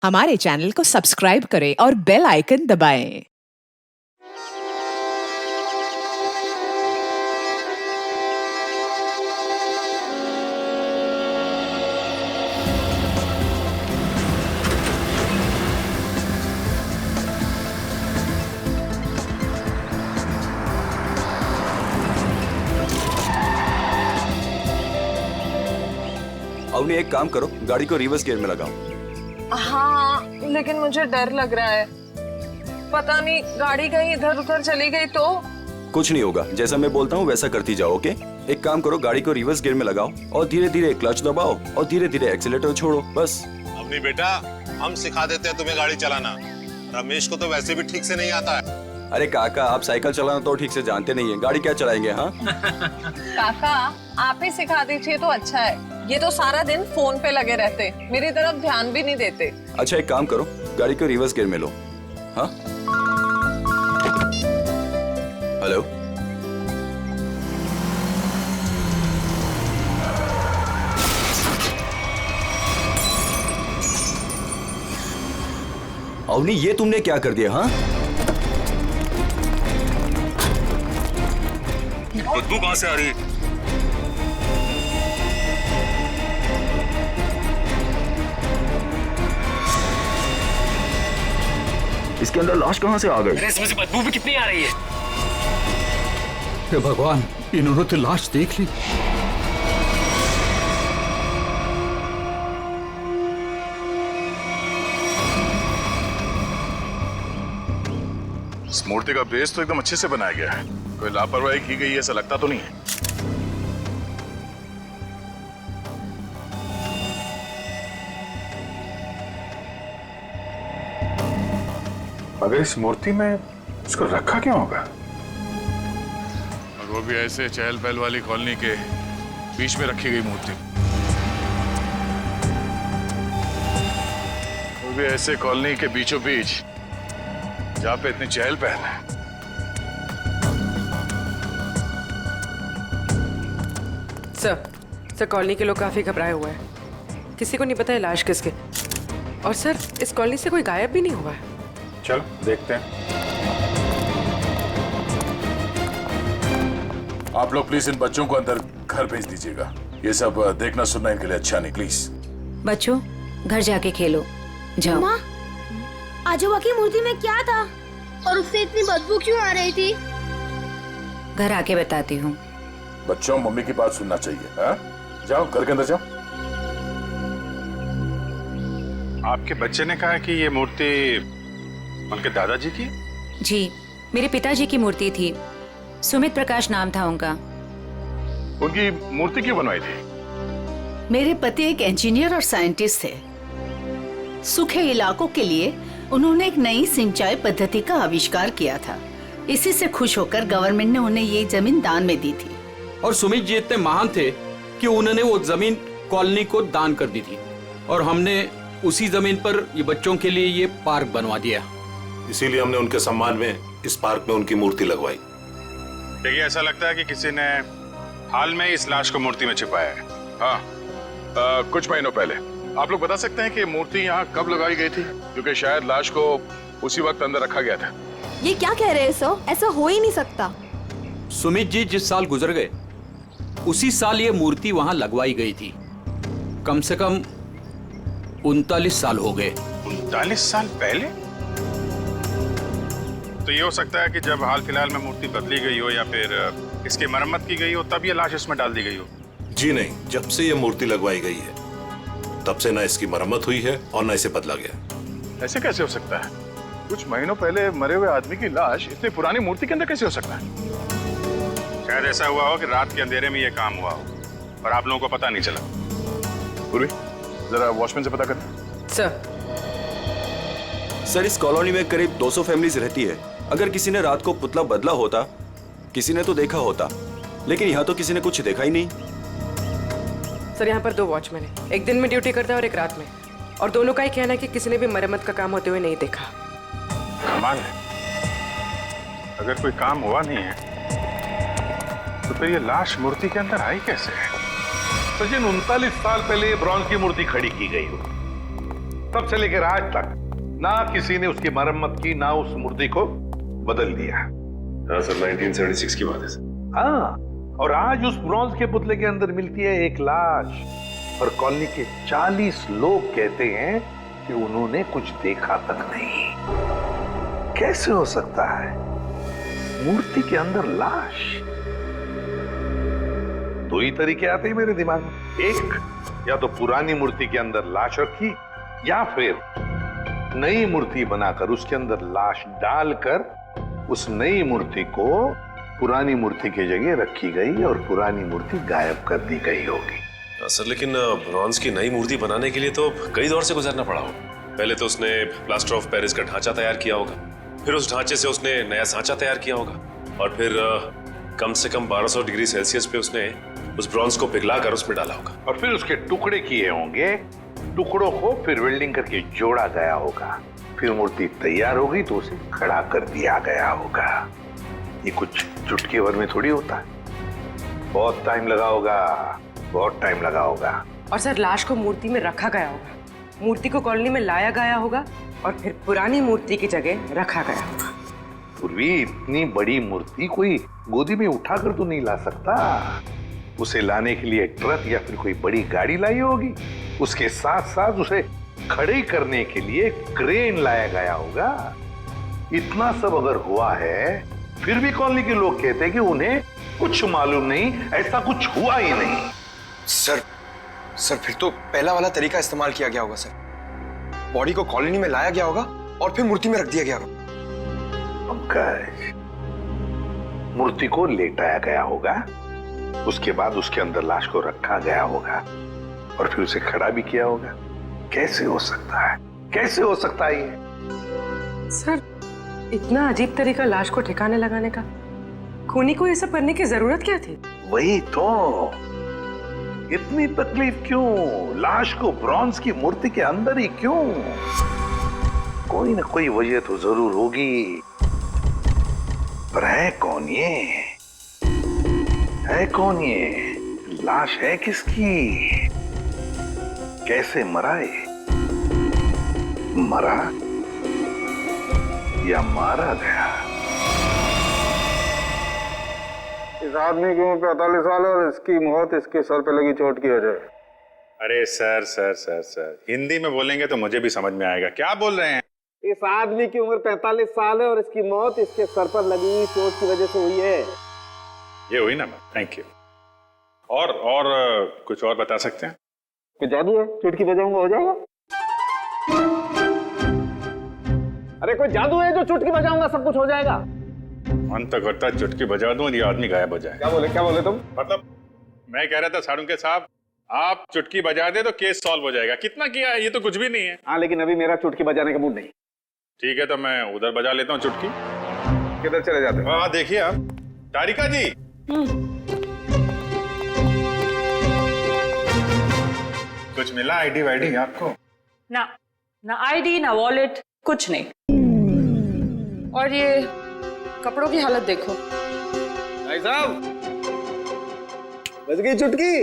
हमारे चैनल को सब्सक्राइब करें और बेल आइकन दबाएं। अवनी एक काम करो, गाड़ी को रिवर्स गियर में लगाओ। हाँ, लेकिन मुझे डर लग रहा है। पता नहीं गाड़ी कहीं इधर उधर चली गई तो। कुछ नहीं होगा, जैसा मैं बोलता हूँ वैसा करती जाओ। ओके, एक काम करो, गाड़ी को रिवर्स गियर में लगाओ और धीरे धीरे क्लच दबाओ और धीरे धीरे एक्सीलेटर छोड़ो, बस। अवनी बेटा, हम सिखा देते हैं तुम्हें गाड़ी चलाना। रमेश को तो वैसे भी ठीक से नहीं आता है। अरे काका, आप साइकिल चलाना तो ठीक से जानते नहीं है, गाड़ी क्या चलाएंगे? हाँ काका, आप ही सिखा दीजिए तो अच्छा है। ये तो सारा दिन फोन पे लगे रहते, मेरी तरफ ध्यान भी नहीं देते। अच्छा, एक काम करो, गाड़ी को रिवर्स गियर में लो। हाँ, हेलो, अवनी ये तुमने क्या कर दिया? हाँ, बदबू कहाँ से आ रही है? इसके अंदर लाश कहाँ से आ गई? इसमें से बदबू भी कितनी आ रही है? हे भगवान, इन्होंने तो लाश देख ली। इस मूर्ति का बेस तो एकदम अच्छे से बनाया गया है, कोई लापरवाही की गई ऐसा लगता तो नहीं है। मगर इस मूर्ति में इसको रखा क्यों होगा? और वो भी ऐसे चहल पहल वाली कॉलोनी के बीच में रखी गई मूर्ति, वो भी ऐसे कॉलोनी के बीचों बीच जहाँ पे इतनी चहल पहल है। सर कॉलोनी के लोग काफी घबराए हुए हैं। किसी को नहीं पता है लाश किसके। और सर, इस कॉलोनी से कोई गायब भी नहीं हुआ है। चलो देखते हैं। आप लोग प्लीज इन बच्चों को अंदर घर भेज दीजिएगा। ये सब देखना सुनना इनके लिए अच्छा नहीं, प्लीज। बच्चों, घर जाके खेलो, जाओ। माँ, आजोबा की मूर्ति में क्या था और उससे इतनी बदबू क्यों आ रही थी? घर आके बताती हूँ। बच्चों, मम्मी की बात सुनना चाहिए। हाँ, जाओ घर के अंदर जाओ। आपके बच्चे ने कहा कि ये मूर्ति उनके दादाजी की? जी, मेरे पिताजी की मूर्ति थी। सुमित प्रकाश नाम था उनका। उनकी मूर्ति क्यों बनवाई थी? मेरे पति एक इंजीनियर और साइंटिस्ट थे। सूखे इलाकों के लिए उन्होंने एक नई सिंचाई पद्धति का आविष्कार किया था। इसी से खुश होकर गवर्नमेंट ने उन्हें ये जमीन दान में दी थी। और सुमित जी इतने महान थे कि उन्होंने वो जमीन कॉलोनी को दान कर दी थी और हमने उसी जमीन पर ये बच्चों के लिए ये पार्क बनवा दिया। इसीलिए हमने उनके सम्मान में इस पार्क में उनकी मूर्ति लगवाई। देखिए, ऐसा लगता है कि किसी ने हाल में इस लाश को मूर्ति में छिपाया है। हाँ, कुछ महीनों पहले। आप लोग बता सकते हैं कि मूर्ति यहाँ कब लगाई गई थी? क्योंकि शायद लाश को उसी वक्त अंदर रखा गया था। ये क्या कह रहे हैं सर? ऐसा हो ही नहीं सकता। सुमित जी जिस साल गुजर गए उसी साल ये मूर्ति वहाँ लगवाई गई थी। कम से कम 39 साल हो गए। 39 साल पहले? तो ये हो सकता है कि जब हाल फिलहाल में मूर्ति बदली गई हो या फिर इसकी मरम्मत की गई हो, तब ये लाश इसमें डाल दी गई हो। जी नहीं, जब से ये मूर्ति लगवाई गई है तब से ना इसकी मरम्मत हुई है और ना इसे बदला गया। ऐसे कैसे हो सकता है? कुछ महीनों पहले मरे हुए आदमी की लाश इतनी पुरानी मूर्ति के अंदर कैसे हो सकता है? शायद ऐसा हुआ हो कि रात के अंधेरे में ये काम हुआ हो और आप लोगों को पता नहीं चला। पूर्वी, जरा वॉचमैन से पता करना। सर, इस कॉलोनी में करीब 200 फैमिलीज रहती है। अगर किसी ने रात को पुतला बदला होता, किसी ने तो देखा होता, लेकिन यहाँ तो किसी ने कुछ देखा ही नहीं। सर, यहाँ पर 2 वॉचमैन हैं। एक दिन में ड्यूटी करता है और एक रात में, और दोनों का ही कहना है कि किसी ने भी मरम्मत का काम होते हुए नहीं देखा। कमाल है, अगर कोई काम हुआ नहीं है तो फिर ये लाश मूर्ति के अंदर आई कैसे? सचिन, 39 साल पहले ब्रॉन्ज की मूर्ति खड़ी की गई हो। तब से लेकर आज तक ना किसी ने उसकी मरम्मत की, ना उस मूर्ति को बदल दिया। हाँ सर, 1976 की बात है सर। हाँ, और आज उस ब्रॉन्ज के पुतले के अंदर मिलती है एक लाश, और कॉलोनी के 40 लोग कहते हैं कि उन्होंने कुछ देखा तक नहीं। कैसे हो सकता है मूर्ति के अंदर लाश? दो ही तरीके आते हैं मेरे दिमाग में। एक, या तो पुरानी मूर्ति के अंदर लाश रखी, या फिर नई मूर्ति बनाकर उसके अंदर लाश डालकर उस नई मूर्ति को पुरानी मूर्ति की जगह रखी गई और पुरानी मूर्ति गायब कर दी गई होगी। सर लेकिन ब्रॉन्ज की नई मूर्ति बनाने के लिए तो कई दौर से गुजरना पड़ा हो। पहले तो उसने प्लास्टर ऑफ पेरिस का ढांचा तैयार किया होगा, फिर उस ढांचे से उसने नया सांचा तैयार किया होगा, और फिर कम से कम 1200 डिग्री सेल्सियस पे उसने उस ब्रॉन्ज को पिघलाकर उसमें डाला होगा, और फिर उसके टुकड़े किए होंगे। टुकड़ों को फिर वेल्डिंग करके जोड़ा गया होगा, फिर मूर्ति तैयार होगी तो उसे खड़ा कर दिया गया होगा। ये कुछ चुटकी भर में थोड़ी होता है, बहुत टाइम लगा होगा, बहुत टाइम लगा होगा। और सर लाश को मूर्ति में रखा गया होगा, मूर्ति को कॉलोनी में लाया गया होगा, और फिर पुरानी मूर्ति की जगह रखा गया होगा। पूर्वी, इतनी बड़ी मूर्ति कोई गोदी में उठाकर तो नहीं ला सकता। उसे लाने के लिए ट्रक या फिर कोई बड़ी गाड़ी लाई होगी। उसके साथ साथ उसे खड़े करने के लिए क्रेन लाया गया होगा। इतना सब अगर हुआ है, फिर भी कॉलोनी के लोग कहते हैं कि उन्हें कुछ मालूम नहीं, ऐसा कुछ हुआ ही नहीं। सर फिर तो पहला वाला तरीका इस्तेमाल किया गया होगा सर। बॉडी को कॉलोनी में लाया गया होगा और फिर मूर्ति में रख दिया गया होगा। पंकज, मूर्ति को लेटाया गया होगा, उसके बाद उसके अंदर लाश को रखा गया होगा, और फिर उसे खड़ा भी किया होगा। कैसे हो सकता है, कैसे हो सकता है ये? सर इतना अजीब तरीका लाश को ठिकाने लगाने का, खूनी को ये सब करने की जरूरत क्या थी? वही तो, इतनी तकलीफ क्यों? लाश को ब्रॉन्ज की मूर्ति के अंदर ही क्यों? कोई ना कोई वजह तो जरूर होगी, पर है कौन ये? है कौन ये? लाश है किसकी? कैसे मरा ये? मरा या मारा गया? इस आदमी की उम्र 45 साल है और इसकी मौत इसके सर पे लगी चोट की वजह है। अरे sir sir sir sir, Hindi में बोलेंगे तो मुझे भी समझ में आएगा। क्या बोल रहे हैं? इस आदमी की उम्र 45 साल है और इसकी मौत इसके सर पर लगी चोट की वजह से हुई है। ये हुई ना? Thank you. और कुछ और बता सकते हैं? कोई जादू है, चुटकी बजाऊंगा हो जाएगा? अरे कोई जादू है जो चुटकी बजाऊंगा सब कुछ हो जाएगा? मन तो करता है चुटकी बजा दूं और ये आदमी गायब हो जाए। क्या बोले तुम? मतलब मैं कह रहा था साड़ुंके साहब, आप चुटकी बजा दे तो केस सॉल्व हो जाएगा। कितना किया है, ये तो कुछ भी नहीं है। हाँ, लेकिन अभी मेरा चुटकी बजाने का मूड नहीं। ठीक है, तो मैं उधर बजा लेता हूँ चुटकी। किधर चले जाते हो? हाँ देखिए आप, तारिका जी। कुछ मिला आईडी वाईडी आपको? ना आईडी ना वॉलेट, कुछ नहीं। और ये कपड़ों की हालत देखो। भाई साहब, बज गई चुटकी।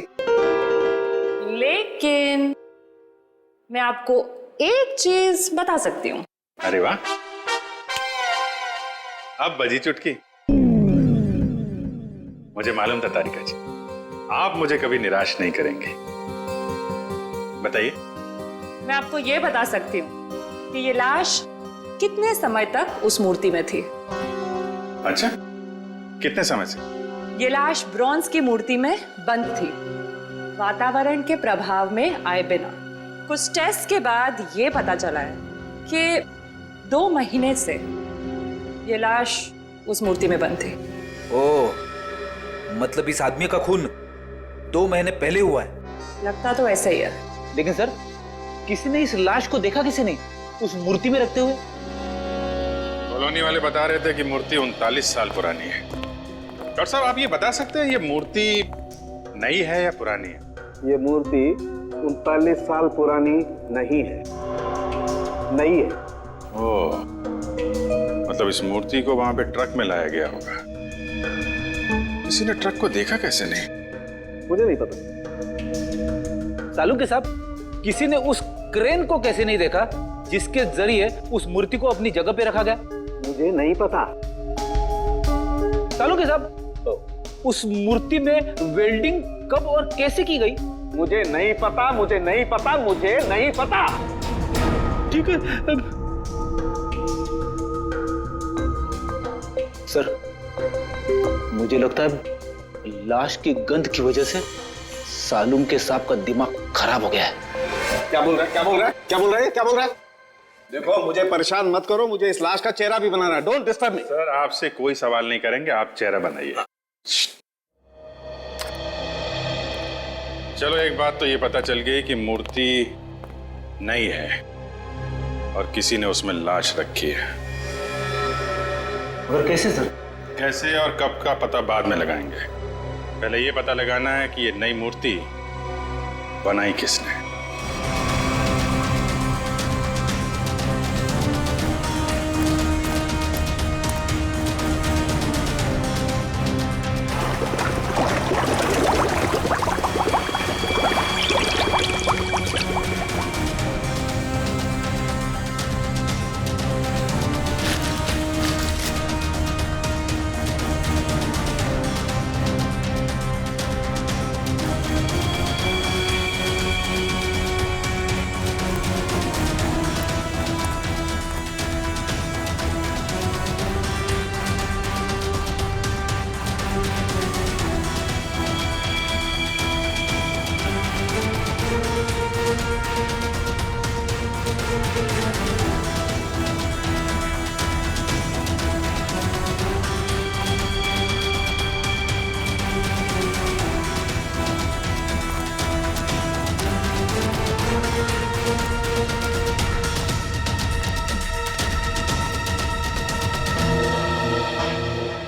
लेकिन मैं आपको एक चीज बता सकती हूँ। अरे वाह, अब बजी चुटकी। मुझे मालूम था तारिका जी, आप मुझे कभी निराश नहीं करेंगे। बताइए। मैं आपको ये बता सकती हूँ कि ये लाश कितने समय तक उस मूर्ति में थी। अच्छा, कितने समय से? ये लाश ब्रॉन्ज की मूर्ति में बंद थी, वातावरण के प्रभाव में आए बिना। कुछ टेस्ट के बाद ये पता चला है कि 2 महीने से ये लाश उस मूर्ति में बंद थी। ओह, मतलब इस आदमी का खून 2 महीने पहले हुआ है? लगता तो ऐसा ही है। लेकिन सर, किसी ने इस लाश को देखा किसी ने उस मूर्ति में रखते हुए? कॉलोनी वाले बता रहे थे कि मूर्ति 39 साल पुरानी है। डॉक्टर साहब, आप ये बता सकते हैं ये मूर्ति नई है या पुरानी है? ये मूर्ति 39 साल पुरानी नहीं है, नई है। ओह, मतलब इस मूर्ति को वहां पे ट्रक में लाया गया होगा। किसी ने ट्रक को देखा कैसे नहीं? मुझे नहीं पता। सालू के साहब, किसी ने उस क्रेन को कैसे नहीं देखा जिसके जरिए उस मूर्ति को अपनी जगह पे रखा गया? मुझे नहीं पता। तालुके साहब, उस मूर्ति में वेल्डिंग कब और कैसे की गई? मुझे नहीं पता, मुझे नहीं पता, मुझे नहीं पता। ठीक है सर, मुझे लगता है लाश की गंध की वजह से सालूम के साहब का दिमाग खराब हो गया है। क्या बोल रहा है? क्या बोल रहा है? क्या बोल रहा है? क्या बोल रहा है? देखो, मुझे परेशान मत करो, मुझे इस लाश का चेहरा भी बनाना है। Don't disturb me. सर आपसे कोई सवाल नहीं करेंगे, आप चेहरा बनाइए। चलो एक बात तो ये पता चल गई कि मूर्ति नहीं है और किसी ने उसमें लाश रखी है। और कैसे सर? कैसे और कब का पता बाद में लगाएंगे, पहले ये पता लगाना है कि ये नई मूर्ति बनाई किसने।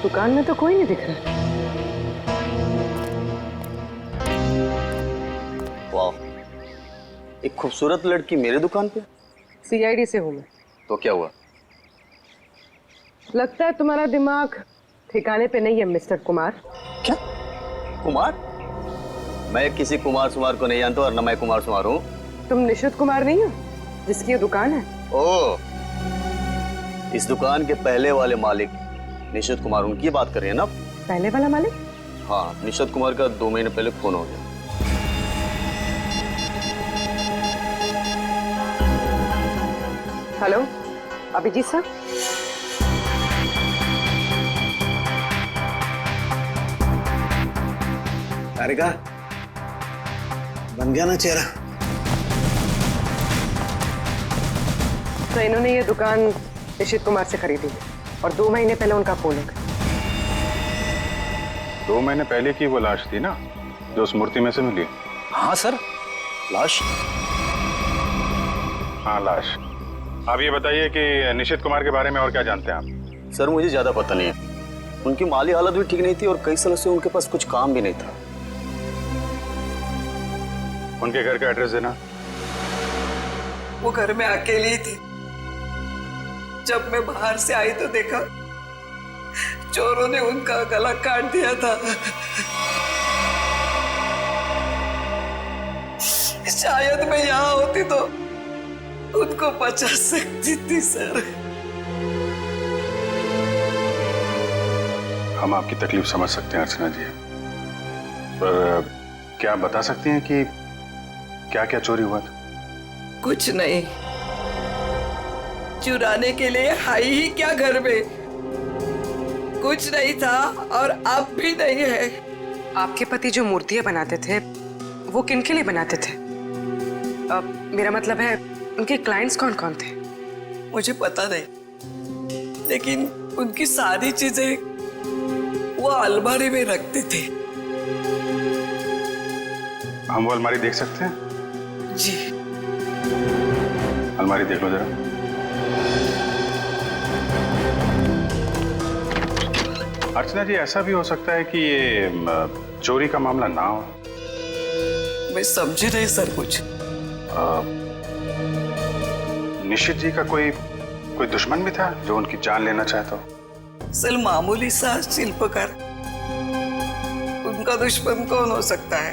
दुकान में तो कोई नहीं दिख रहा। वाह, एक खूबसूरत लड़की मेरे दुकान पे। सीआईडी से हूँ मैं। तो क्या हुआ? लगता है तुम्हारा दिमाग ठिकाने पे नहीं है मिस्टर कुमार। क्या? कुमार? मैं किसी कुमार सुमार को नहीं जानता और न मैं कुमार सुमार हूँ। तुम निशित कुमार नहीं हो जिसकी ये दुकान है? ओ, इस दुकान के पहले वाले मालिक निशित कुमार, उनकी बात कर रहे हैं ना? पहले वाला मालिक? हाँ, निशित कुमार का 2 महीने पहले खून हो गया। हेलो अभिजीत साहब। तारिका, बन गया ना चेहरा? तो इन्होंने ये दुकान निशित कुमार से खरीदी और 2 महीने पहले उनका खून हो गया। 2 महीने पहले की वो लाश थी ना जो उस मूर्ति में से मिली? हाँ सर, लाश। हाँ लाश। आप ये बताइए कि निशित कुमार के बारे में और क्या जानते हैं आप? सर मुझे ज्यादा पता नहीं है। उनकी माली हालत भी ठीक नहीं थी और कई सालों से उनके पास कुछ काम भी नहीं था। उनके घर का एड्रेस देना। वो घर में अकेली थी। जब मैं बाहर से आई तो देखा चोरों ने उनका गला काट दिया था। शायद मैं यहाँ होती तो उनको बचा सकती थी सर। हम आपकी तकलीफ समझ सकते हैं अर्चना जी, पर क्या आप बता सकती हैं कि क्या क्या चोरी हुआ था? कुछ नहीं, चुराने के लिए है ही क्या घर में? कुछ नहीं था और अब भी नहीं है। आपके पति जो मूर्तियां बनाते थे वो किनके लिए बनाते थे? मेरा मतलब है उनके क्लाइंट्स कौन कौन थे? मुझे पता नहीं, लेकिन उनकी सारी चीजें वो अलमारी में रखते थे। हम वो अलमारी देख सकते हैं? जी। अलमारी देख लो जरा। अर्चना जी, ऐसा भी हो सकता है कि ये चोरी का मामला ना हो। मैं समझी नहीं सर कुछ। निशित जी का कोई दुश्मन भी था जो उनकी जान लेना चाहता हो? सर मामूली सा शिल्पकार, उनका दुश्मन कौन हो सकता है?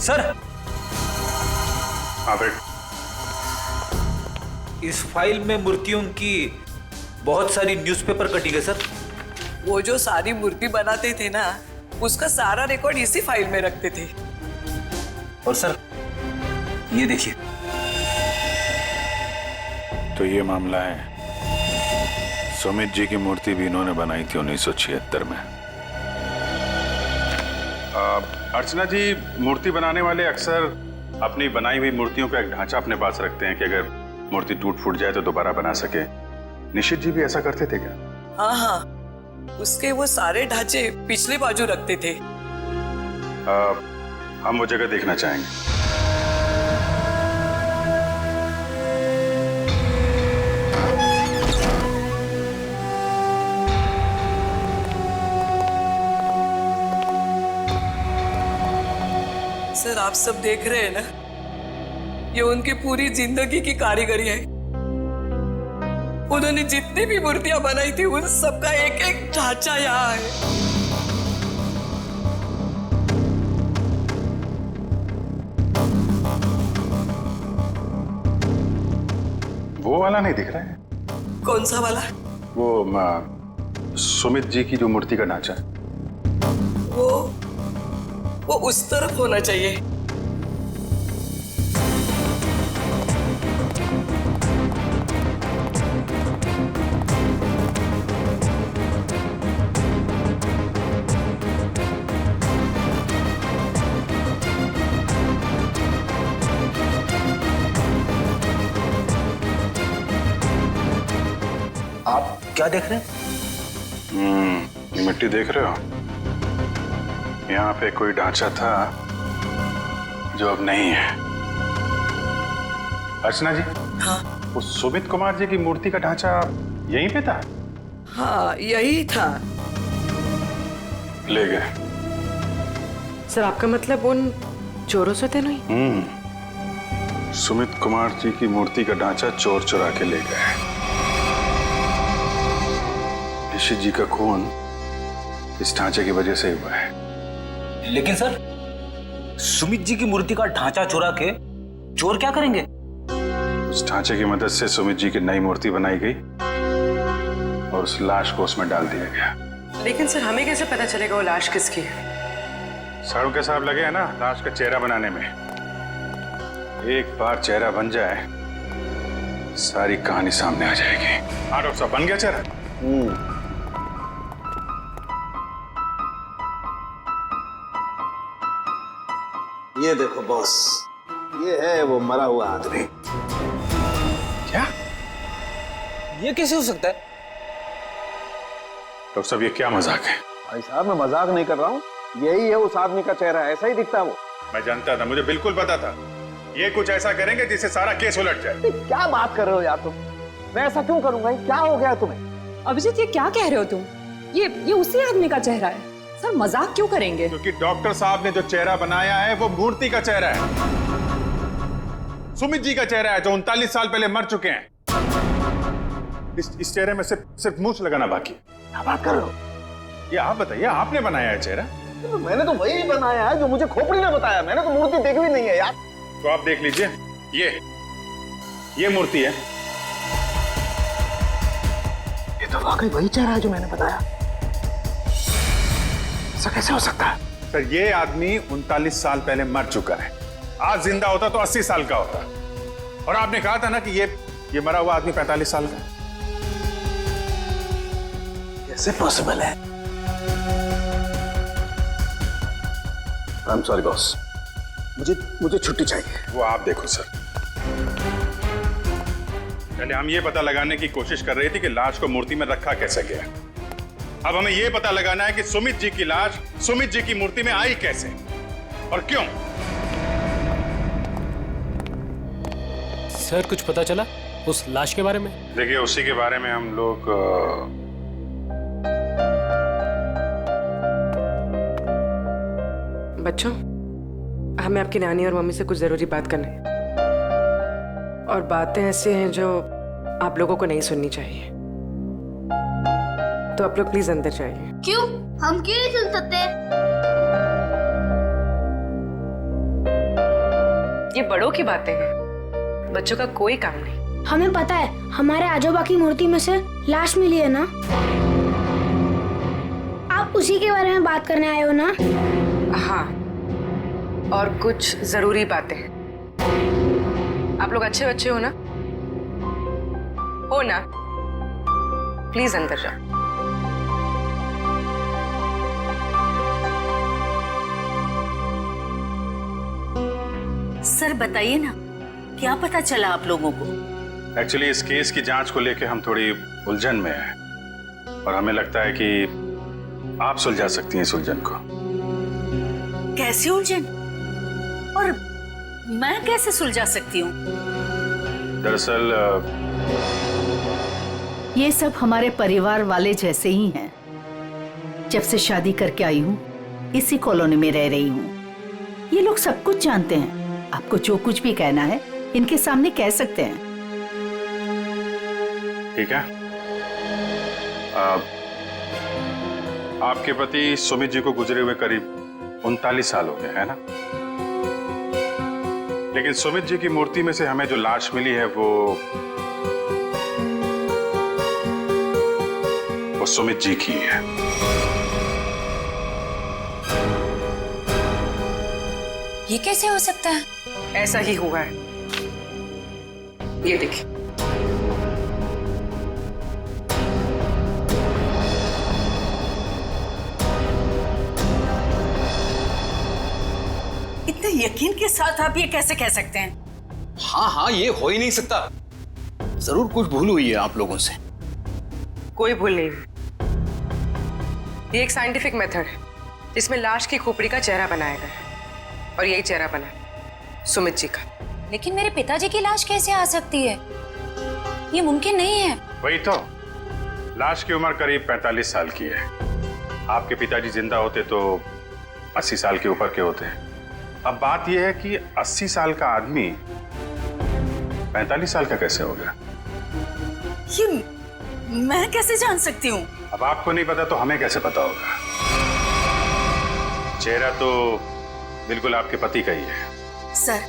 सर, हाँ बेट, इस फाइल में मूर्तियों की बहुत सारी न्यूज़पेपर कटिंग है सर। वो जो सारी मूर्ति बनाते थे ना, उसका सारा रिकॉर्ड इसी फाइल में रखते थे। और सर ये देखिए, तो ये मामला है। सुमित जी की मूर्ति भी इन्होंने बनाई थी 1976 में। अर्चना जी, मूर्ति बनाने वाले अक्सर अपनी बनाई हुई मूर्तियों का एक ढांचा अपने पास रखते हैं कि अगर मूर्ति टूट फूट जाए तो दोबारा बना सके। निशित जी भी ऐसा करते थे क्या? हाँ हाँ, उसके वो सारे ढांचे पिछले बाजू रखते थे। हम वो जगह देखना चाहेंगे। सर, आप सब देख रहे हैं ना, ये उनकी पूरी जिंदगी की कारीगरी है। उन्होंने जितनी भी मूर्तियां बनाई थी, उन सबका एक एक ढांचा यहाँ है। वो वाला नहीं दिख रहा है? कौन सा वाला? वो सुमित जी की जो मूर्ति का ढांचा है, वो उस तरफ होना चाहिए। आप क्या देख रहे हैं? ये मिट्टी देख रहे हो? यहाँ पे कोई ढांचा था जो अब नहीं है। अर्चना जी, हाँ, वो सुमित कुमार जी की मूर्ति का ढांचा यहीं पे था? हाँ, यही था। ले गए। सर, आपका मतलब उन चोरों से थे नहीं? सुमित कुमार जी की मूर्ति का ढांचा चोर चुरा के ले गए। ऋषि जी का खून इस ढांचे की वजह से हुआ है। लेकिन सर, सुमित जी की मूर्ति का ढांचा चुरा के चोर क्या करेंगे? उस ढांचे की मदद से सुमित जी की नई मूर्ति बनाई गई और उस लाश को उसमें डाल दिया गया। लेकिन सर, हमें कैसे पता चलेगा वो लाश किसकी है? साड़ू के साहब लगे हैं ना लाश का चेहरा बनाने में। एक बार चेहरा बन जाए, सारी कहानी सामने आ जाएगी। हाँ डॉक्टर साहब, बन गया चेहरा? ये देखो बॉस, ये है वो मरा हुआ आदमी। क्या? ये कैसे हो सकता है? डॉक्टर साहब, ये क्या मजाक है? भाई साहब, मैं मजाक नहीं कर रहा हूँ, यही है उस आदमी का चेहरा, ऐसा ही दिखता है वो। मैं जानता था, मुझे बिल्कुल पता था ये कुछ ऐसा करेंगे जिससे सारा केस उलट जाए। क्या बात कर रहे हो यार तुम? मैं ऐसा क्यों करूंगा? क्या हो गया तुम्हें? अभिजीत, ये क्या कह रहे हो तुम? ये उसी आदमी का चेहरा है। सर, मजाक क्यों करेंगे? क्योंकि डॉक्टर साहब ने जो चेहरा बनाया है वो मूर्ति का चेहरा है। सुमित जी का चेहरा है जो 39 साल पहले मर चुके हैं। इस चेहरे में सिर्फ मूंछ लगाना बाकी है। क्या बात कर रहे हो? ये आप बताइए, आपने बनाया है चेहरा? तो मैंने तो वही बनाया है जो मुझे खोपड़ी ने बताया। मैंने तो मूर्ति देखी भी नहीं है यार। तो आप देख लीजिए, ये मूर्ति है। ये तो वाकई वही चेहरा है जो मैंने बताया। ऐसा कैसे हो सकता है? सर, ये आदमी 39 साल पहले मर चुका है। आज जिंदा होता तो 80 साल का होता। और आपने कहा था ना कि ये मरा हुआ आदमी 45 साल का। कैसे पॉसिबल है? आई एम सॉरी बॉस, मुझे छुट्टी चाहिए। वो आप देखो सर, पहले हम ये पता लगाने की कोशिश कर रहे थे कि लाश को मूर्ति में रखा कैसे गया। अब हमें ये पता लगाना है कि सुमित जी की लाश सुमित जी की मूर्ति में आई कैसे और क्यों। सर, कुछ पता चला उस लाश के बारे में? देखिए, उसी के बारे में हम लोग बच्चों, हमें आपकी नानी और मम्मी से कुछ जरूरी बात करनी है। और बातें ऐसी हैं जो आप लोगों को नहीं सुननी चाहिए। तो आप लोग प्लीज अंदर जाइए। क्यों? हम क्यों नहीं सुन सकते? ये बड़ों की बातें हैं, बच्चों का कोई काम नहीं। हमें पता है, हमारे आजोबा की मूर्ति में से लाश मिली है ना। आप उसी के बारे में बात करने आए हो ना? हाँ, और कुछ जरूरी बातें हैं। आप लोग अच्छे बच्चे हो ना? हो ना? प्लीज अंदर जाओ। सर बताइए ना, क्या पता चला आप लोगों को? एक्चुअली इस केस की जांच को लेके हम थोड़ी उलझन में हैं और हमें लगता है कि आप सुलझा सकती हैं इस उलझन को। कैसी उलझन? और मैं कैसे सुलझा सकती हूँ? दरअसल ये सब हमारे परिवार वाले जैसे ही हैं। जब से शादी करके आई हूँ इसी कॉलोनी में रह रही हूँ। ये लोग सब कुछ जानते हैं। आपको जो कुछ भी कहना है इनके सामने कह सकते हैं। ठीक है। आपके पति सुमित जी को गुजरे हुए करीब 39 साल हो गए, है ना? लेकिन सुमित जी की मूर्ति में से हमें जो लाश मिली है वो सुमित जी की है। ये कैसे हो सकता है? ऐसा ही हुआ है। ये देखिए। इतने यकीन के साथ आप ये कैसे कह सकते हैं? हाँ, ये हो ही नहीं सकता। जरूर कुछ भूल हुई है आप लोगों से। कोई भूल नहीं। ये एक साइंटिफिक मेथड है जिसमें लाश की खोपड़ी का चेहरा बनाया गया है और यही चेहरा बना है सुमित जी का। लेकिन मेरे पिताजी की लाश कैसे आ सकती है? ये मुमकिन नहीं है। वही तो, लाश की उम्र करीब 45 साल की है। आपके पिताजी जिंदा होते तो 80 साल के ऊपर के होते हैं। अब बात यह है कि 80 साल का आदमी 45 साल का कैसे हो गया? ये मैं कैसे जान सकती हूँ? अब आपको नहीं पता तो हमें कैसे पता होगा? चेहरा तो बिल्कुल आपके पति का ही है। सर,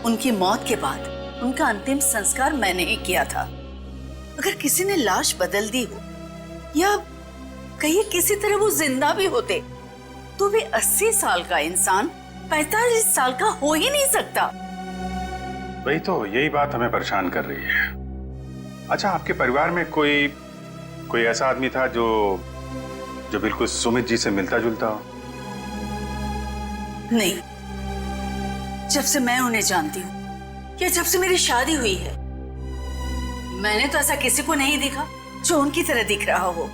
उनकी मौत के बाद उनका अंतिम संस्कार मैंने ही किया था। अगर किसी ने लाश बदल दी हो या कहीं किसी तरह वो जिंदा भी होते तो वे 80 साल का इंसान 45 साल का हो ही नहीं सकता। वही तो, यही बात हमें परेशान कर रही है। अच्छा, आपके परिवार में कोई ऐसा आदमी था जो बिल्कुल सुमित जी से मिलता जुलता हो? नहीं, जब से मैं उन्हें जानती हूँ या जब से मेरी शादी हुई है मैंने तो ऐसा किसी को नहीं देखा जो उनकी तरह दिख रहा हो।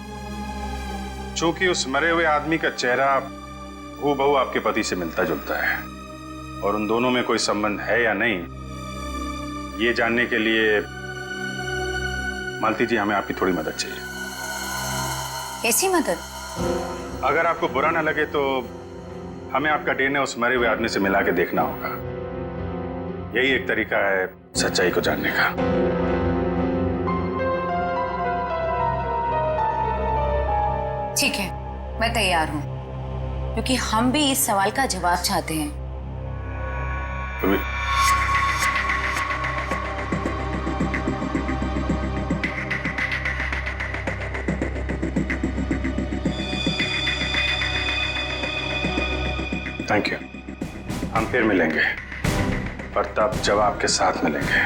चूंकि उस मरे हुए आदमी का चेहरा हूबहू आपके पति से मिलता जुलता है और उन दोनों में कोई संबंध है या नहीं, ये जानने के लिए मालती जी हमें आपकी थोड़ी मदद चाहिए। कैसी मदद? अगर आपको बुरा ना लगे तो हमें आपका डीएनए उस मरे हुए आदमी से मिला के देखना होगा। यही एक तरीका है सच्चाई को जानने का। ठीक है, मैं तैयार हूँ, क्योंकि हम भी इस सवाल का जवाब चाहते हैं। Thank you. हम फिर मिलेंगे, पर तब जब आपके साथ मिलेंगे।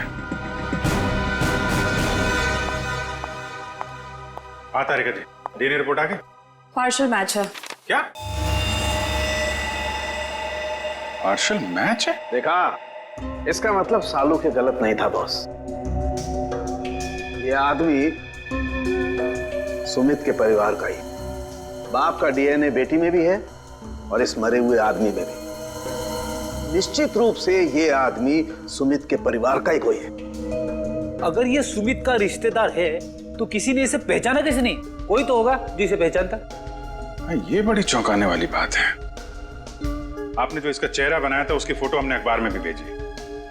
तारिका जी, डीएनए रिपोर्ट आ गई? पार्शियल मैच है। क्या? पार्शियल मैच है? देखा, इसका मतलब सालू के गलत नहीं था बॉस। ये आदमी सुमित के परिवार का ही। बाप का डीएनए बेटी में भी है और इस मरे हुए आदमी में भी। निश्चित रूप से ये आदमी सुमित के परिवार का ही कोई है। अगर ये सुमित का रिश्तेदार है तो किसी ने इसे पहचाना कैसे नहीं? कोई तो होगा जो इसे पहचानता। ये बड़ी चौंकाने वाली बात है। आपने जो इसका चेहरा बनाया था उसकी फोटो हमने अखबार में भी भेजी,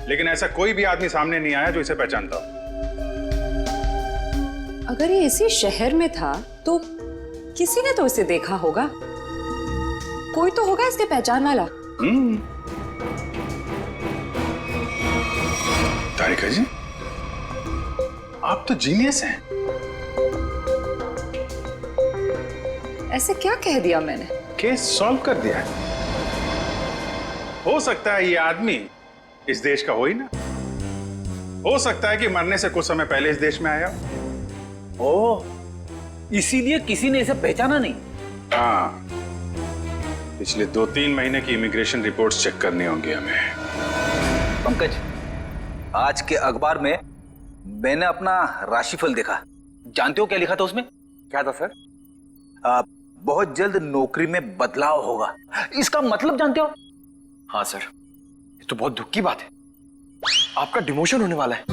लेकिन ऐसा कोई भी आदमी सामने नहीं आया जो इसे पहचानता हो। अगर ये इसी शहर में था तो किसी ने तो इसे देखा होगा। कोई तो होगा इसके पहचान वाला। तारिका जी, आप तो जीनियस हैं। ऐसे क्या कह दिया मैंने? केस सॉल्व कर दिया। हो सकता है ये आदमी इस देश का हो ही ना। हो सकता है कि मरने से कुछ समय पहले इस देश में आया। ओह, इसीलिए किसी ने इसे पहचाना नहीं। हाँ, पिछले 2-3 महीने की इमिग्रेशन रिपोर्ट्स चेक करनी होंगी हमें। पंकज, आज के अखबार में मैंने अपना राशिफल देखा। जानते हो क्या लिखा था उसमें? क्या था सर? बहुत जल्द नौकरी में बदलाव होगा। इसका मतलब जानते हो? हाँ सर, ये तो बहुत दुख की बात है। आपका डिमोशन होने वाला है।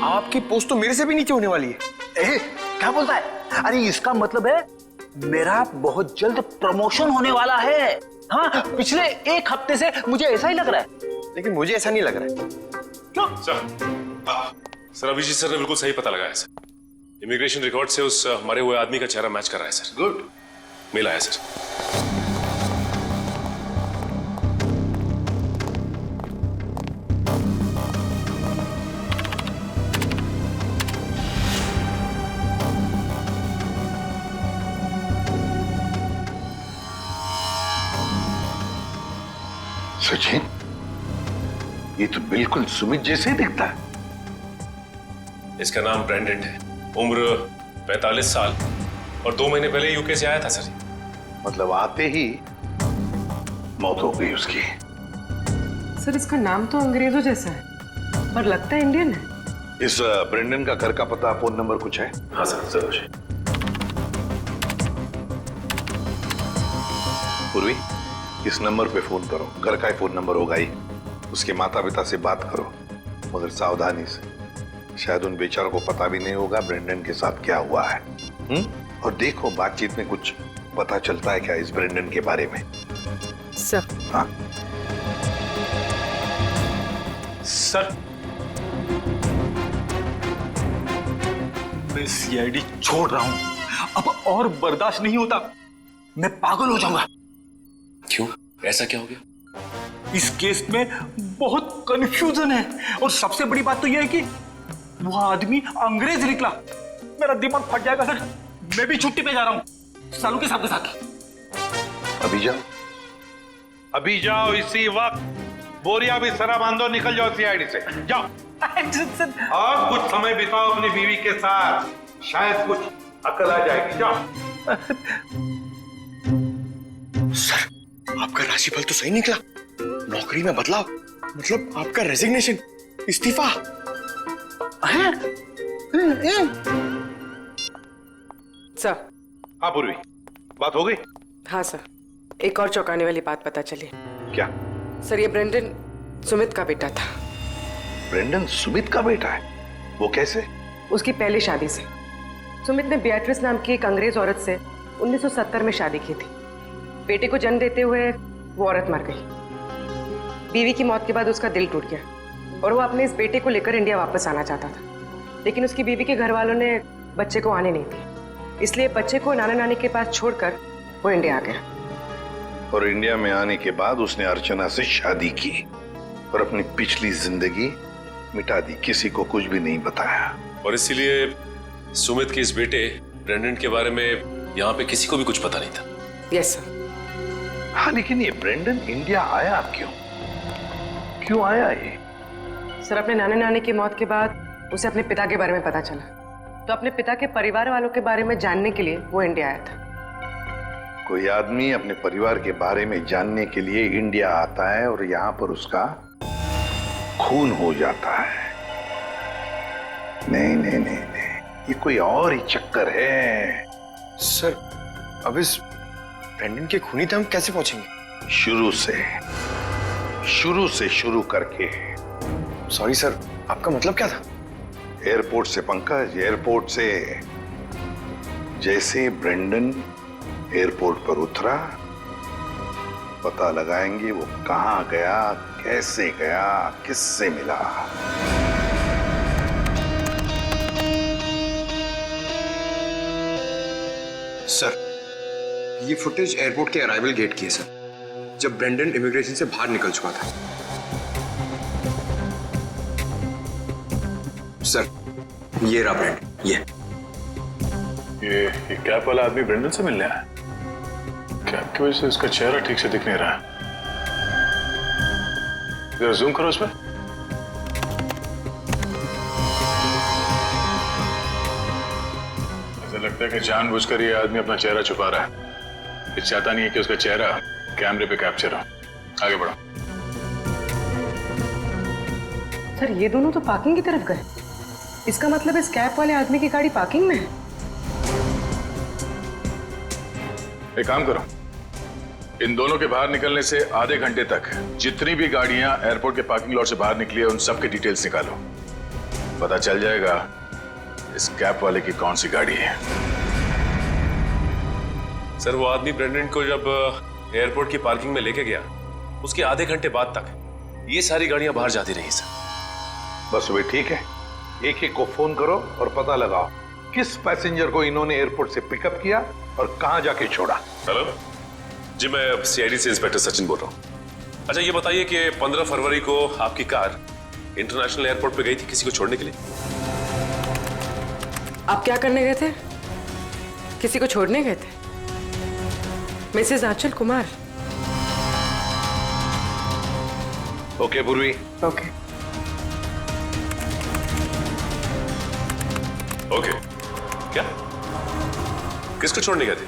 आपकी पोस्ट तो मेरे से भी नीचे होने वाली है। क्या बोलता है? अरे इसका मतलब है मेरा बहुत जल्द प्रमोशन होने वाला है। हाँ, पिछले 1 हफ्ते से मुझे ऐसा ही लग रहा है। लेकिन मुझे ऐसा नहीं लग रहा है। क्यों? सर अभिजीत सर ने बिल्कुल सही पता लगाया सर। इमिग्रेशन रिकॉर्ड से उस मरे हुए आदमी का चेहरा मैच कर रहा है सर। गुड, मिला है सर। सचिन, ये तो बिल्कुल सुमित जैसे ही दिखता है। इसका नाम ब्रेंडन है, उम्र 45 साल और 2 महीने पहले यूके से आया था सर। मतलब आते ही मौत हो गई उसकी। सर इसका नाम तो अंग्रेजों जैसा है पर लगता है इंडियन है। इस ब्रेंडन का घर का पता, फोन नंबर कुछ है? हाँ सर, जरूर। पूर्वी, इस नंबर पे फोन करो। घर का ही फोन नंबर होगा ही। उसके माता पिता से बात करो, मगर सावधानी से। शायद उन बेचारों को पता भी नहीं होगा ब्रेंडन के साथ क्या हुआ है। और देखो बातचीत में कुछ पता चलता है क्या इस ब्रेंडन के बारे में। सर। हाँ सर, मैं सीआईडी छोड़ रहा हूं। अब और बर्दाश्त नहीं होता। मैं पागल हो जाऊंगा। क्यों? ऐसा क्या हो गया? इस केस में बहुत कंफ्यूजन है और सबसे बड़ी बात तो यह है कि वो आदमी अंग्रेज निकला। मेरा दिमाग फट जाएगा सर। मैं भी छुट्टी पे जा रहा हूं सालू के साथ। अभी जाओ, अभी जाओ इसी वक्त। बोरिया भी सरा बांधो, निकल जाओ सीआईडी से। जाओ और कुछ समय बिताओ अपनी बीवी के साथ, शायद कुछ अकल आ जाएगी। जाओ। सर, आपका राशिफल तो सही निकला। नौकरी में बदलाव मतलब आपका रेजिग्नेशन, इस्तीफा। सर। हाँ पूर्वी, बात हो गई? हाँ सर, एक और चौंकाने वाली बात पता चली। क्या? सर, ये ब्रेंडन सुमित का बेटा था। ब्रेंडन सुमित का बेटा है? वो कैसे? उसकी पहली शादी से। सुमित ने बियाट्रिस नाम की एक अंग्रेज औरत से 1970 में शादी की थी। बेटे को जन्म देते हुए वो औरत मर गई। बीवी की मौत के बाद उसका दिल टूट गया और वो अपने इस बेटे को लेकर इंडिया वापस आना चाहता था। लेकिन उसकी बीवी के घर वालों ने बच्चे को आने नहीं दिया, इसलिए बच्चे को नाना नानी के पास छोड़कर वो इंडिया आ गया। और इंडिया में आने के बाद उसने अर्चना से शादी की और अपनी पिछली जिंदगी मिटा दी। किसी को कुछ भी नहीं बताया। और इसीलिए सुमित के इस बेटे ब्रेंडन के बारे में यहाँ पे किसी को भी कुछ पता नहीं था। Yes sir. हाँ, लेकिन ये ब्रेंडन इंडिया आया क्यों? क्यों आया ये? सर, अपने नाना नानी की मौत के बाद उसे अपने पिता के बारे में पता चला, तो अपने पिता के परिवार वालों के बारे में जानने के लिए वो इंडिया आया था। कोई आदमी अपने परिवार के बारे में जानने के लिए इंडिया आता है और यहाँ पर उसका खून हो जाता है। नहीं नहीं नहीं नहीं, ये कोई और ही चक्कर है। सर, अब इस ब्रेंडन के खूनी तक हम कैसे पहुंचेंगे? शुरू से शुरू करके। सॉरी सर, आपका मतलब क्या था? एयरपोर्ट से पंकज, एयरपोर्ट से। जैसे ब्रेंडन एयरपोर्ट पर उतरा, पता लगाएंगे वो कहां गया, कैसे गया, किससे मिला। सर, ये फुटेज एयरपोर्ट के अराइवल गेट की है सर, जब ब्रेंडन इमिग्रेशन से बाहर निकल चुका था। सर ये रहा ब्रेंड, ये कैप वाला आदमी ब्रेंडन से मिलने आया। कैप की वजह से उसका चेहरा ठीक से दिख नहीं रहा। जरा जूम करो उस पर। ऐसा लगता है कि जानबूझकर ये आदमी अपना चेहरा छुपा रहा है। ये चाहता नहीं है कि उसका चेहरा कैमरे पे कैप्चर हो। आगे बढ़ो। सर ये दोनों तो पार्किंग की तरफ गए। इसका मतलब इस कैप वाले आदमी की गाड़ी पार्किंग में है। एक काम करो, इन दोनों के बाहर निकलने से आधे घंटे तक जितनी भी गाड़ियां एयरपोर्ट के पार्किंग लॉट से बाहर निकली है उन सब के डिटेल्स निकालो। पता चल जाएगा इस कैप वाले की कौन सी गाड़ी है। सर वो आदमी ब्रेंडन को जब एयरपोर्ट की पार्किंग में लेके गया उसके आधे घंटे बाद तक ये सारी गाड़ियां बाहर जाती रही सर। बस वे ठीक है, एक एक को फोन करो और पता लगाओ किस पैसेंजर को इन्होंने एयरपोर्ट से पिकअप किया और कहां जाके छोड़ा। हेलो जी, मैं सीआईडी से इंस्पेक्टर सचिन बोल रहा हूँ। अच्छा ये बताइए कि 15 फरवरी को आपकी कार इंटरनेशनल एयरपोर्ट पे गई थी किसी को छोड़ने के लिए? आप क्या करने गए थे? किसी को छोड़ने गए थे? मिसेस आंचल कुमार। ओके पूर्वी। Okay okay. क्या? किसको छोड़ने गए थे?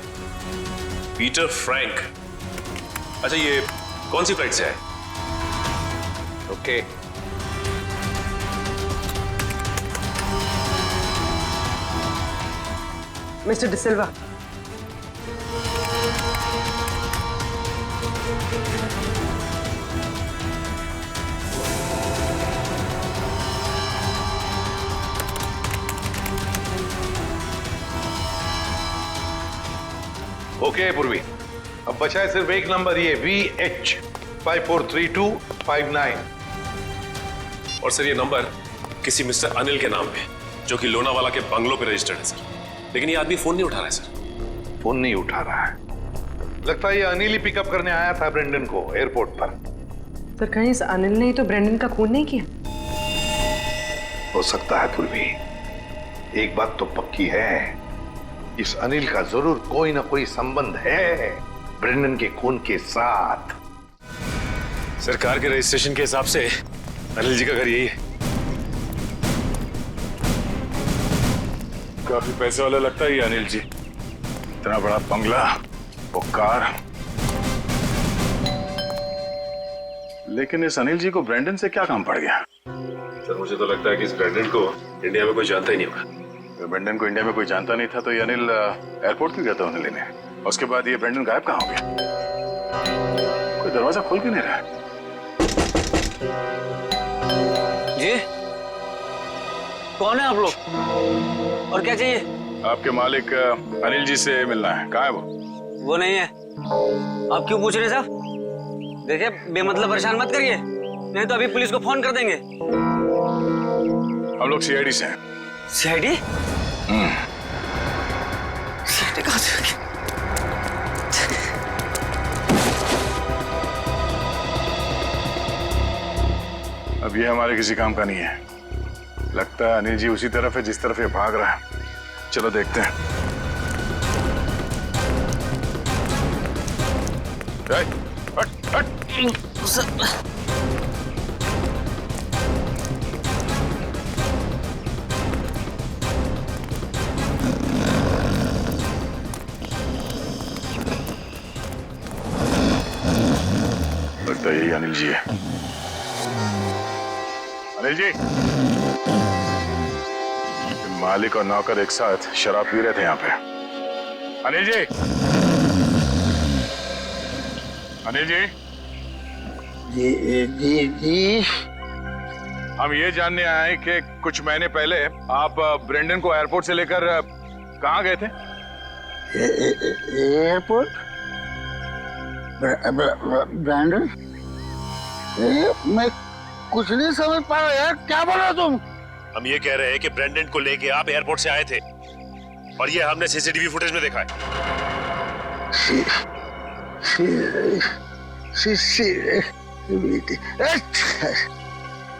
Peter Frank. अच्छा ये कौन सी फ्लाइट से आए? ओके। मिस्टर डिसिल्वा, ओके पूर्वी, अब बचा है सिर्फ एक नंबर, ये VH543259। और सर ये नंबर किसी मिस्टर अनिल के नाम पे जो कि लोनावाला के बंगलो पे रजिस्टर्ड है सर, लेकिन ये आदमी फोन नहीं उठा रहा है सर। फोन नहीं उठा रहा है? लगता है ये अनिल ही पिकअप करने आया था ब्रेंडन को एयरपोर्ट पर। सर कहीं इस अनिल ने ही तो ब्रेंडन का खून नहीं किया? हो सकता है पूर्वी, एक बात तो पक्की है, इस अनिल का जरूर कोई ना कोई संबंध है ब्रेंडन के खून के साथ। सरकार के रजिस्ट्रेशन के हिसाब से अनिल जी का घर यही है। काफी पैसे वाला लगता है ये अनिल जी। इतना बड़ा बंगला, वो कार। लेकिन इस अनिल जी को ब्रेंडन से क्या काम पड़ गया? सर मुझे तो लगता है कि इस ब्रेंडन को इंडिया में कोई जानता ही नहीं होगा। ब्रेंडन को इंडिया में कोई जानता नहीं था तो ये अनिल एयरपोर्ट क्यों गया था उन्हें लेने? उसके बाद ये ब्रेंडन गायब कहाँ हो गया? कोई दरवाजा खोल क्यों नहीं रहा? जी कौन है आप लोग और क्या चाहिए? आपके मालिक अनिल जी से मिलना है। कहाँ है वो? वो नहीं है। आप क्यों पूछ रहे साहब? देखिए बेमतलब परेशान मत करिए, नहीं तो अभी पुलिस को फोन कर देंगे। हम लोग सीआईडी से हैं। सीआईडी? सीआईडी कहाँ से? अब ये हमारे किसी काम का नहीं है। लगता है अनिल जी उसी तरफ है जिस तरफ ये भाग रहा है। चलो देखते हैं। हट, हट। लगता है यही अनिल जी है। अनिल जी, मालिक और नौकर एक साथ शराब पी रहे थे यहाँ पे। अनिल जी, अनिल जी, जी। हम ये जानने आए कि कुछ महीने पहले आप ब्रेंडन को एयरपोर्ट से लेकर कहाँ गए थे? एयरपोर्ट? ब्रेंडन? मैं कुछ नहीं समझ पा रहा यार, क्या बोल रहे हो तुम? हम ये कह रहे हैं कि ब्रेंडन को लेके आप एयरपोर्ट से आए थे और ये हमने सीसीटीवी फुटेज में देखा है।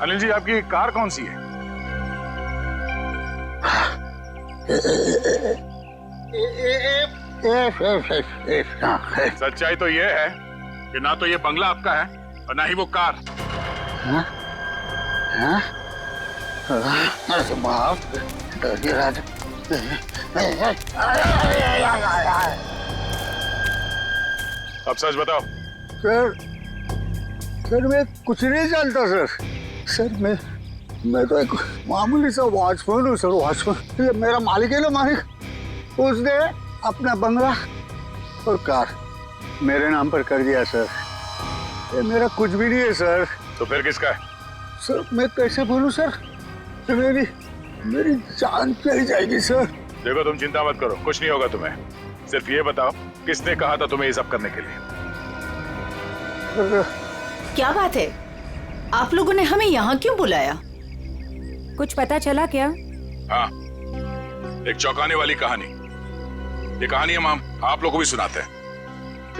अनिल जी, आपकी कार कौन सी है? सच्चाई तो ये है कि ना तो ये बंगला आपका है और ना ही वो कार। अब सच बताओ। सर मैं कुछ नहीं जानता सर मैं तो एक मामूली सा वॉचमैन हूँ सर। वॉचमैन, ये मेरा मालिक है ना, मालिक, उसने अपना बंगला और कार मेरे नाम पर कर दिया सर। ये मेरा कुछ भी नहीं है सर। तो फिर किसका है? सर मैं कैसे बोलूं सर, मेरी जान चली जाएगी सर। देखो तुम चिंता मत करो, कुछ नहीं होगा तुम्हें। सिर्फ ये बताओ किसने कहा था तुम्हें ये सब करने के लिए? क्या बात है, आप लोगों ने हमें यहाँ क्यों बुलाया? कुछ पता चला क्या? हाँ, एक चौंकाने वाली कहानी। ये कहानी हम आप लोगों को भी सुनाते हैं।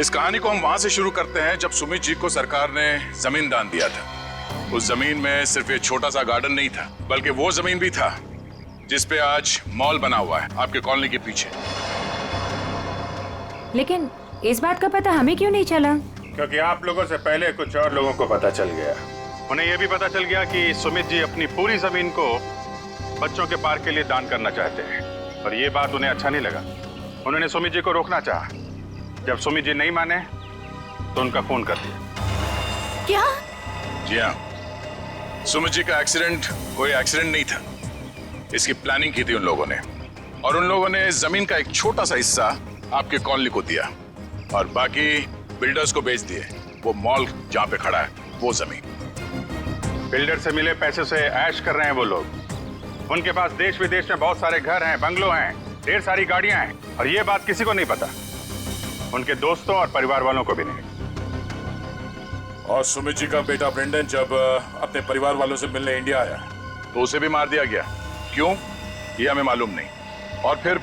इस कहानी को हम वहां से शुरू करते हैं जब सुमित जी को सरकार ने जमीन दान दिया था। उस जमीन में सिर्फ एक छोटा सा गार्डन नहीं था, बल्कि वो जमीन भी था जिसपे आज मॉल बना हुआ है आपके कॉलोनी के पीछे। लेकिन इस बात का पता हमें क्यों नहीं चला? क्योंकि आप लोगों से पहले कुछ और लोगों को पता चल गया। उन्हें यह भी पता चल गया कि सुमित जी अपनी पूरी जमीन को बच्चों के पार्क के लिए दान करना चाहते हैं, और ये बात उन्हें अच्छा नहीं लगा। उन्होंने सुमित जी को रोकना चाहा। जब सुमित जी नहीं माने तो उनका खून कर दिया। क्या? जी हाँ, सुमित जी का एक्सीडेंट कोई एक्सीडेंट नहीं था। इसकी प्लानिंग की थी उन लोगों ने, और उन लोगों ने जमीन का एक छोटा सा हिस्सा आपके कॉलोनी को दिया और बाकी बिल्डर्स को बेच दिए। वो मॉल जहाँ पे खड़ा है वो जमीन। बिल्डर से मिले पैसे से ऐश कर रहे हैं वो लोग। उनके पास देश विदेश में बहुत सारे घर हैं, बंगलो हैं, ढेर सारी गाड़ियां हैं, और ये बात किसी को नहीं पता, उनके दोस्तों और परिवार वालों को भी नहीं। और सुमित जी का बेटा ब्रेंडन जब अपने परिवार वालों से मिलने इंडिया आया तो उसे भी मार दिया गया। क्यों, ये हमें मालूम नहीं। और फिर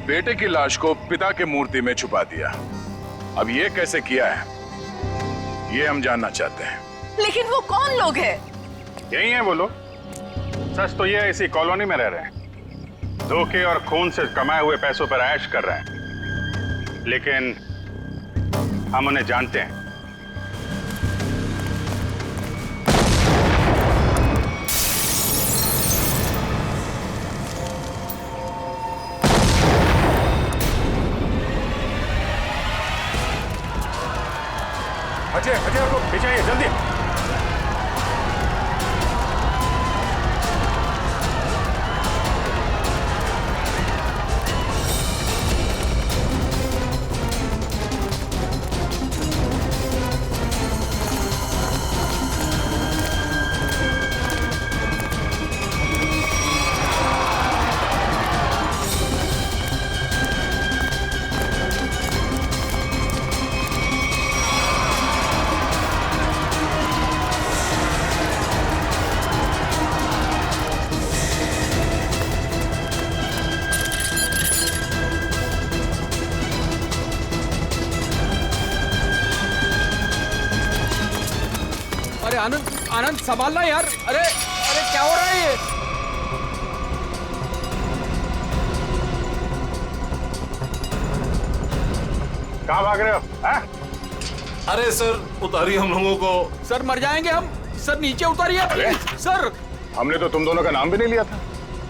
बेटे की लाश को पिता के मूर्ति में छुपा दिया। अब ये कैसे किया है ये हम जानना चाहते हैं। लेकिन वो कौन लोग हैं? यही हैं वो लोग। सच तो ये इसी कॉलोनी में रह रहे हैं, धोखे और खून से कमाए हुए पैसों पर ऐश कर रहे हैं, लेकिन हम उन्हें जानते हैं। अजय, आपको पीछे आइए जल्दी। आनंद संभालना यार। अरे अरे क्या हो रहा है ये? कहाँ भाग रहे हो? अरे सर उतारिए हम लोगों को। सर मर जाएंगे हम। सर नीचे उतारिए प्लीज। सर हमने तो तुम दोनों का नाम भी नहीं लिया था।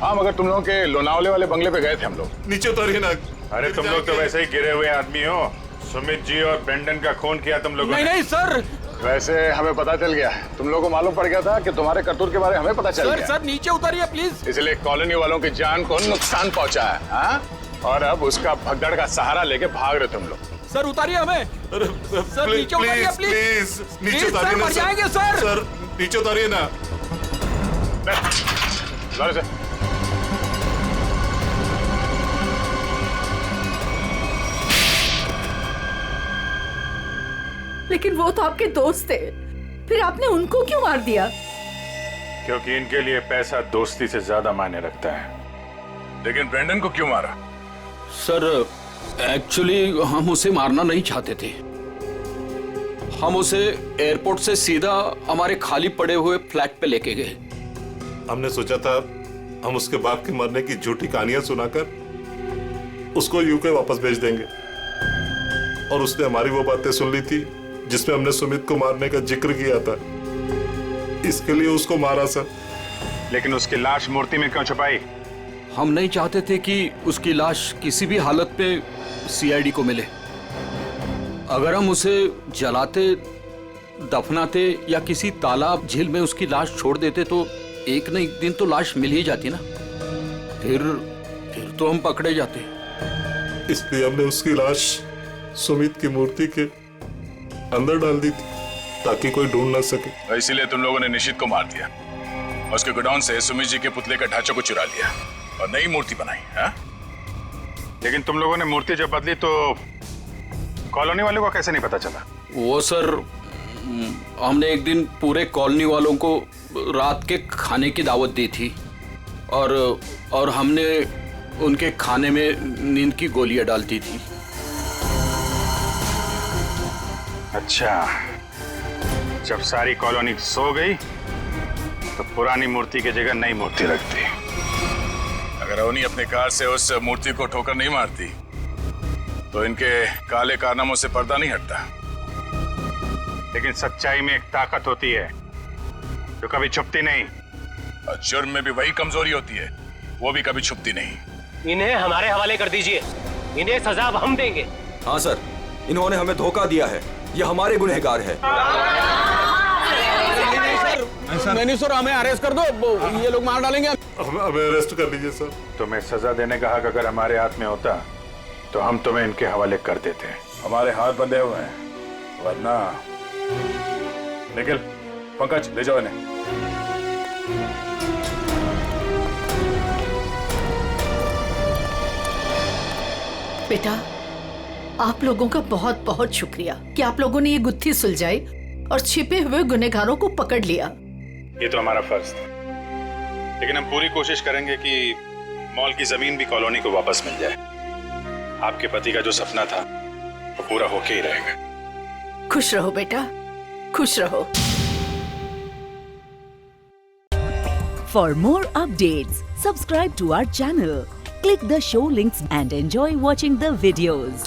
हाँ, मगर तुम लोगों के लोनावले वाले बंगले पे गए थे हम लोग। नीचे उतारिए ना। अरे तुम लोग तो वैसे ही गिरे हुए आदमी हो। सुमित जी और ब्रेंडन का खून किया तुम लोगों ने। नहीं सर, वैसे हमें पता चल गया, तुम लोगों को मालूम पड़ गया था कि तुम्हारे करतूत के बारे में हमें पता चल गया। सर नीचे उतारिए प्लीज। इसलिए कॉलोनी वालों की जान को नुकसान पहुंचा है। हाँ? और अब उसका भगदड़ का सहारा लेके भाग रहे तुम लोग। सर उतारिए हमें। सर नीचे उतारिए प्लीज। नीचे उतारिए ना। मर जाएंगे सर। सर नीचे उतारिए ना। लेकिन वो तो आपके दोस्त थे, फिर आपने उनको क्यों मार दिया? क्योंकि इनके लिए पैसा दोस्ती से ज्यादा मायने रखता है। लेकिन ब्रेंडन को क्यों मारा? सर एक्चुअली हम उसे मारना नहीं चाहते थे। हम उसे एयरपोर्ट से सीधा हमारे खाली पड़े हुए फ्लैट पे लेके गए। हमने सोचा था हम उसके बाप के मरने की झूठी कहानियां सुनाकर उसको यूके वापस भेज देंगे। और उसने हमारी वो बातें सुन ली थी जिसमें हमने सुमित को मारने का जिक्र किया था, इसके लिए उसको मारा सर। लेकिन उसकी लाश मूर्ति में क्यों छुपाई? हम नहीं चाहते थे कि उसकी लाश किसी भी हालत में सीआईडी को मिले। अगर हम उसे जलाते, दफनाते या किसी तालाब झील में उसकी लाश छोड़ देते तो एक न एक दिन तो लाश मिल ही जाती ना। फिर तो हम पकड़े जाते। इसलिए हमने उसकी लाश सुमित की मूर्ति के अंदर डाल दी थी ताकि कोई ढूंढ ना सके। इसीलिए तुम लोगों ने निशित को मार दिया और उसके गोडाउन से सुमित जी के पुतले का ढांचा को चुरा लिया और नई मूर्ति बनाई। हाँ? लेकिन तुम लोगों ने मूर्ति जब बदली तो कॉलोनी वालों को कैसे नहीं पता चला? वो सर, हमने एक दिन पूरे कॉलोनी वालों को रात के खाने की दावत दी थी और हमने उनके खाने में नींद की गोलियां डाल दी थी। अच्छा, जब सारी कॉलोनी सो गई तो पुरानी मूर्ति की जगह नई मूर्ति रख दी। अगर अवनी अपने कार से उस मूर्ति को ठोकर नहीं मारती तो इनके काले कारनामों से पर्दा नहीं हटता। लेकिन सच्चाई में एक ताकत होती है जो कभी छुपती नहीं। और जुर्म में भी वही कमजोरी होती है, वो भी कभी छुपती नहीं। इन्हें हमारे हवाले कर दीजिए, इन्हें सजा अब हम देंगे। हाँ सर, इन्होंने हमें धोखा दिया है, ये हमारे गुनहगार है। नहीं सर, हमें अरेस्ट कर दो, ये लोग मार डालेंगे। हमें अरेस्ट कर लीजिए सर। तुम्हें सजा देने का हक अगर हमारे हाथ में होता तो हम तुम्हें इनके हवाले कर देते। हमारे हाथ बंधे हुए हैं, वरना निखिल, पंकज ले जाओ इन्हें। बेटा, आप लोगों का बहुत बहुत शुक्रिया कि आप लोगों ने ये गुत्थी सुलझाई और छिपे हुए गुनहगारों को पकड़ लिया। ये तो हमारा फर्ज था, लेकिन हम पूरी कोशिश करेंगे कि मॉल की जमीन भी कॉलोनी को वापस मिल जाए। आपके पति का जो सपना था वो पूरा होके ही रहेगा। खुश रहो बेटा, खुश रहो। For more updates, subscribe to our channel, click the show links and enjoy watching the videos.